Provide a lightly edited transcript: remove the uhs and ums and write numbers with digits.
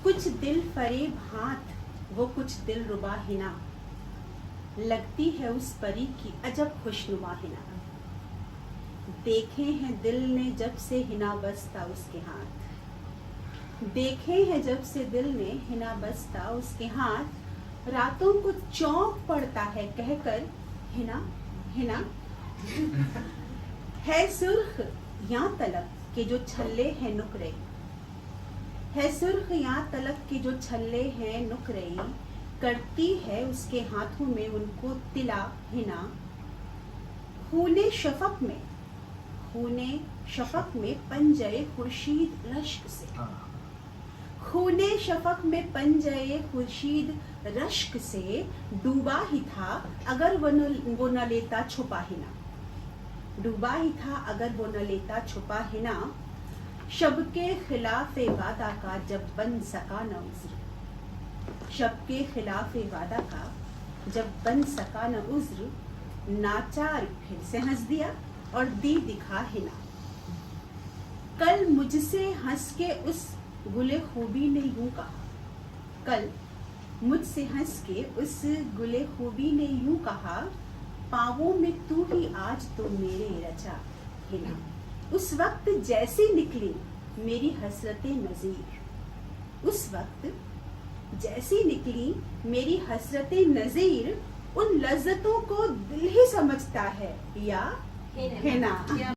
कुछ दिल फरेब हाथ, वो कुछ दिल रुबा हिना, लगती है उस परी की अजब खुशनुमा हिना। देखे हैं दिल ने जब से हिना बसता उसके हाथ, देखे हैं जब से दिल ने हिना बसता उसके हाथ। रातों को चौंक पड़ता है कहकर हिना हिना। है सुर्ख या तलक के जो छल्ले हैं नुकरे, है सुर्ख या तलक के जो छल्ले हैं नुकरई, करती है उसके हाथों में उनको तिला हिना। खूने शफक में, खूने शफक में पंजए खुर्शीद रश्क से, खूने शफक में पंजए खुर्शीद रश्क से डूबा ही था अगर वो न लेता छुपा हिना। डूबा ही था अगर वो न लेता छुपा हिना। शब के खिलाफे वादा का जब बन सका न उज्र, शब के खिलाफे वादा का जब बन सका न उज्र, नाचार फिर से हंस दिया और दी दिखा हिना। कल मुझसे हंस के उस गुले खूबी ने यूं कहा, कल मुझसे हंस के उस गुले खूबी ने यूं कहा, पाँवों में तू ही आज तो मेरे रचा हिना। उस वक्त जैसी निकली मेरी हसरते नज़ीर, उस वक्त जैसी निकली मेरी हसरते नज़ीर, उन लज्जतों को दिल ही समझता है या हिना।